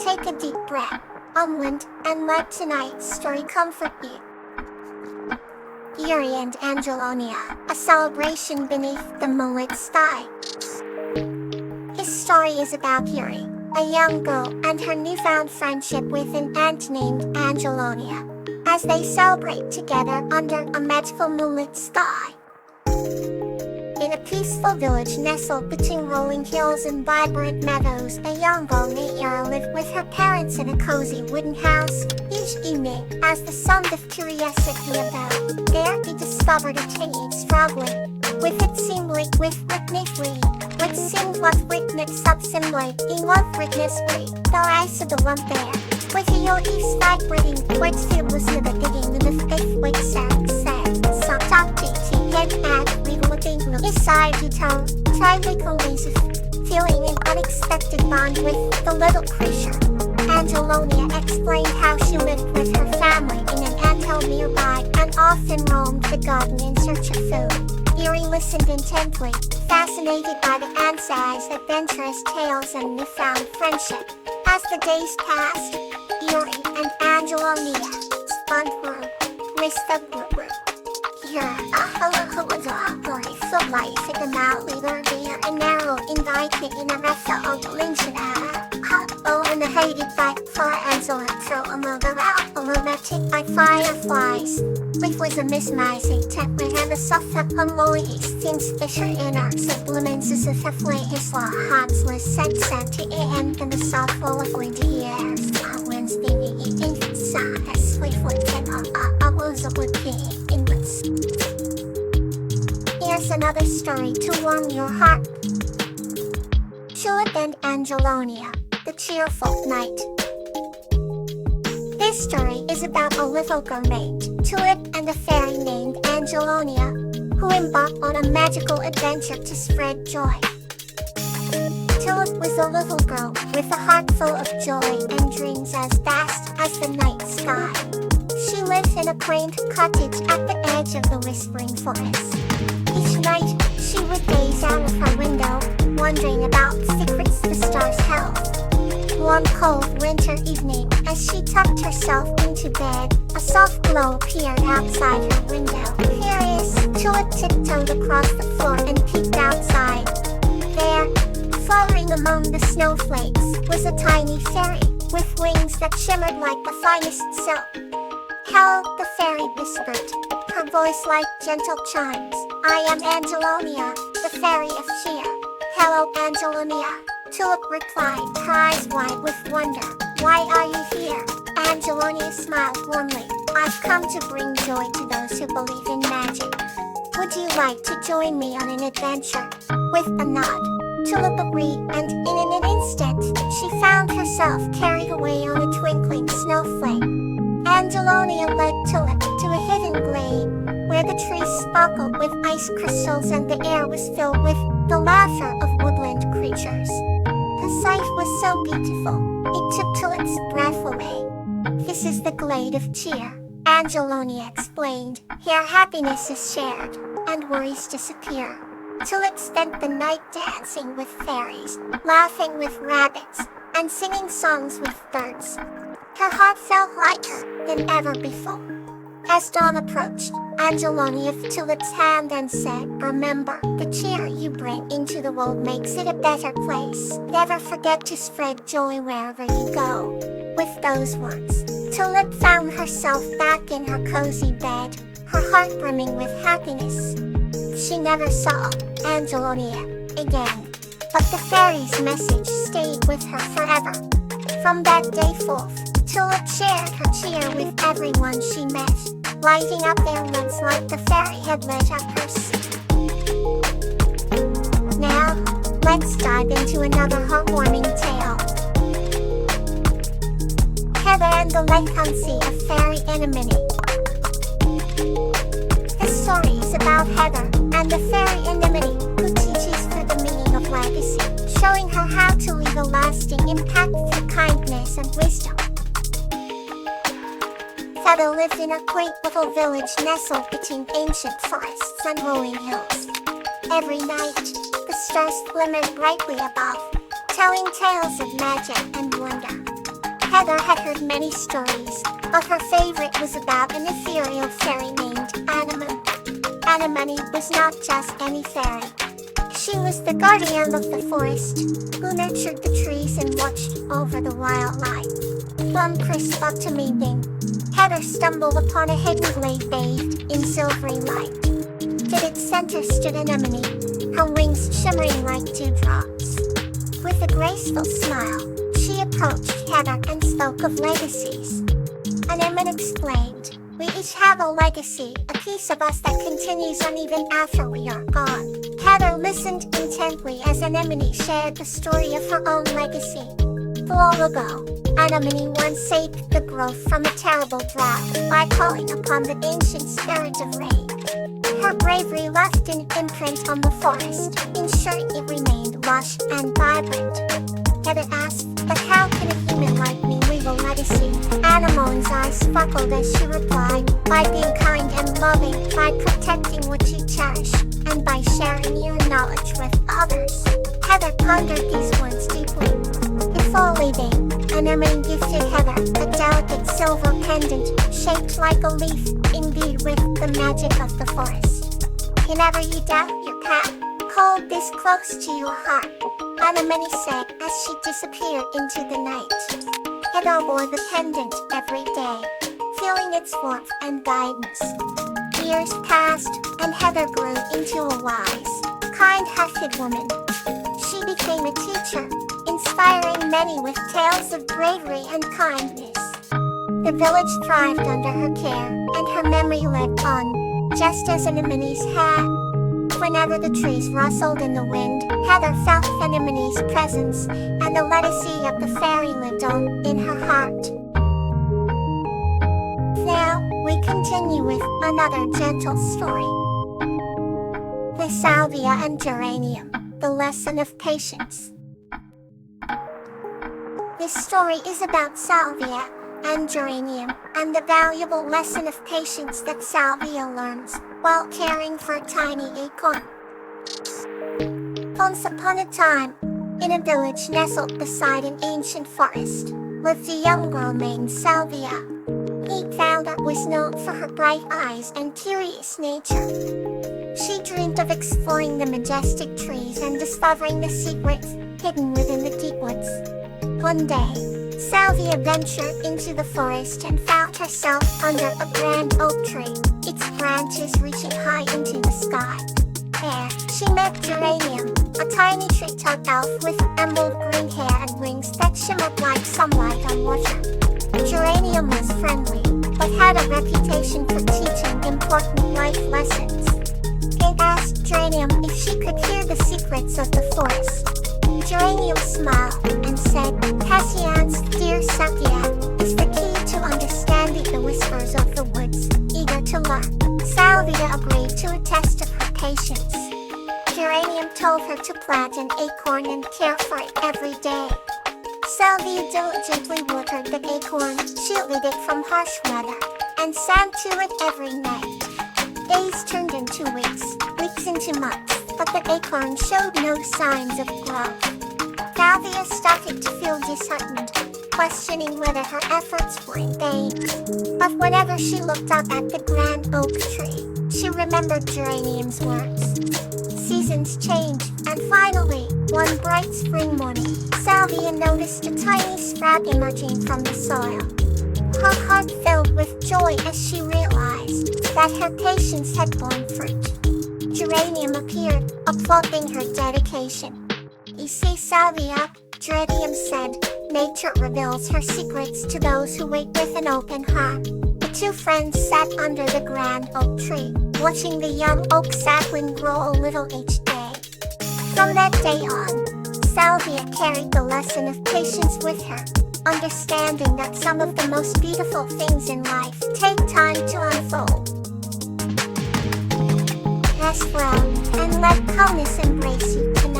Take a deep breath, unwind, and let tonight's story comfort you. Yuri and Angelonia, a celebration beneath the moonlit sky. His story is about Yuri, a young girl, and her newfound friendship with an aunt named Angelonia, as they celebrate together under a magical moonlit sky. In a peaceful village nestled between rolling hills and vibrant meadows, a young girl named Yuri lived with her parents in a cozy wooden house. Each evening, as the sound of curiosity about, there he discovered a tiny struggling with it seemingly with rhythmically, which seemed what rhythmic subsembly in what rhythmically, the rise of the one there, with a yogi's vibrating, which filled with the digging in the faith which said, so talk to head at looking inside to tone, slightly cohesive, feeling an unexpected bond with the little creature. Angelonia explained how she lived with her family in an anthill nearby and often roamed the garden in search of food. Yuri listened intently, fascinated by the aunt's adventurous tales and newfound friendship. As the days passed, Yuri and Angelonia spun through with the group. So life in the mouth leader dear and narrow invited in a restaurant on the Linchina. And the hated by far Angela throw among the illuminated by fireflies. Which was a mismising temper and a soft unloyes things fisher in our supplements as if a flay his law hansless set to end in the soft full of windy airs. Wednesday in side sweet foot and I was a would be in this. Here's another story to warm your heart. Tulip and Angelonia, the cheerful night. This story is about a little girl named Tulip and a fairy named Angelonia, who embarked on a magical adventure to spread joy. Tulip was a little girl with a heart full of joy and dreams as vast as the night sky. She lived in a quaint cottage at the edge of the whispering forest. Each night, she would gaze out of her window, wondering about secrets the stars held. One cold winter evening, as she tucked herself into bed, a soft glow appeared outside her window. Curious, Tulip tiptoed across the floor and peeked outside. There, fluttering among the snowflakes, was a tiny fairy, with wings that shimmered like the finest silk. Hello, the fairy whispered, her voice like gentle chimes. I am Angelonia, the fairy of cheer. Hello, Angelonia, Tulip replied, her eyes wide with wonder. Why are you here? Angelonia smiled warmly. I've come to bring joy to those who believe in magic. Would you like to join me on an adventure? With a nod, Tulip agreed, and in an instant, she found herself carried away on a twinkling snowflake. Angelonia led Tulip to a hidden glade, where the trees sparkled with ice crystals and the air was filled with the laughter of woodland creatures. The sight was so beautiful, it took Tulip's breath away. This is the glade of cheer, Angelonia explained. Here happiness is shared, and worries disappear. Tulip spent the night dancing with fairies, laughing with rabbits, and singing songs with birds. Her heart felt lighter than ever before. As dawn approached, Angelonia took Tulip's hand and said, remember, the cheer you bring into the world makes it a better place. Never forget to spread joy wherever you go. With those words, Tulip found herself back in her cozy bed, her heart brimming with happiness. She never saw Angelonia again, but the fairy's message stayed with her forever. From that day forth, Tulip shared her cheer with everyone she met, lighting up their lives like the fairy had lit up hers. Now, let's dive into another heartwarming tale. Heather and the Legacy of Fairy Anemone. This story is about Heather and the fairy anemone, who teaches her the meaning of legacy, showing her how to leave a lasting impact through kindness and wisdom. Heather lived in a quaint little village nestled between ancient forests and rolling hills. Every night, the stars glimmered brightly above, telling tales of magic and wonder. Heather had heard many stories, but her favorite was about an ethereal fairy named Anemone. Anemone was not just any fairy. She was the guardian of the forest, who nurtured the trees and watched over the wildlife. One crisp autumn evening, Heather stumbled upon a hidden glade bathed in silvery light. At its center stood Anemone, her wings shimmering like dewdrops. With a graceful smile, she approached Heather and spoke of legacies. Anemone explained, "We each have a legacy, a piece of us that continues on even after we are gone." Heather listened intently as Anemone shared the story of her own legacy. Long ago, Anemone once saved the grove from a terrible drought by calling upon the ancient spirit of rain. Her bravery left an imprint on the forest, ensuring it remained lush and vibrant. Heather asked, "But how can a human like me leave a legacy?" Anemone's eyes sparkled as she replied, "By being kind and loving, by protecting what you cherish, and by sharing your knowledge with others." Heather pondered these words deeply. Before leaving, Anemone gifted Heather a delicate silver pendant shaped like a leaf, imbued with the magic of the forest. "Whenever you doubt your path, hold this close to your heart," Anemone said as she disappeared into the night. Heather wore the pendant every day, feeling its warmth and guidance. Years passed, and Heather grew into a wise, kind-hearted woman. She became a teacher, inspiring many with tales of bravery and kindness. The village thrived under her care, and her memory lived on, just as Anemone's had. Whenever the trees rustled in the wind, Heather felt Anemone's presence, and the legacy of the fairy lived on in her heart. Now, we continue with another gentle story. The Salvia and Geranium, the lesson of patience. This story is about Salvia and Geranium, and the valuable lesson of patience that Salvia learns while caring for a tiny acorn. Once upon a time, in a village nestled beside an ancient forest, lived a young girl named Salvia. Salvia was known for her bright eyes and curious nature. She dreamed of exploring the majestic trees and discovering the secrets hidden within the deep woods. One day, Salvia ventured into the forest and found herself under a grand oak tree, its branches reaching high into the sky. There, she met Geranium, a tiny tree-topped elf with emerald green hair and wings that shimmered like sunlight on water. Geranium was friendly, but had a reputation for teaching important life lessons. It asked Geranium if she could hear the secrets of the forest. Geranium smiled and said, "Patience, dear Salvia, is the key to understanding the whispers of the woods." Eager to learn, Salvia agreed to a test of her patience. Geranium told her to plant an acorn and care for it every day. Salvia diligently watered the acorn, shielded it from harsh weather, and sang to it every night. Days turned into weeks, weeks into months, but the acorn showed no signs of growth. Salvia started to feel disheartened, questioning whether her efforts were in vain. But whenever she looked up at the grand oak tree, she remembered Geranium's words. Seasons changed, and finally, one bright spring morning, Salvia noticed a tiny sprout emerging from the soil. Her heart filled with joy as she realized that her patience had borne fruit. Geranium appeared, applauding her dedication. "You see, Salvia," Geranium said, "nature reveals her secrets to those who wait with an open heart." The two friends sat under the grand oak tree, watching the young oak sapling grow a little each day. From that day on, Salvia carried the lesson of patience with her, understanding that some of the most beautiful things in life take time to unfold. Rest well, and let calmness embrace you tonight.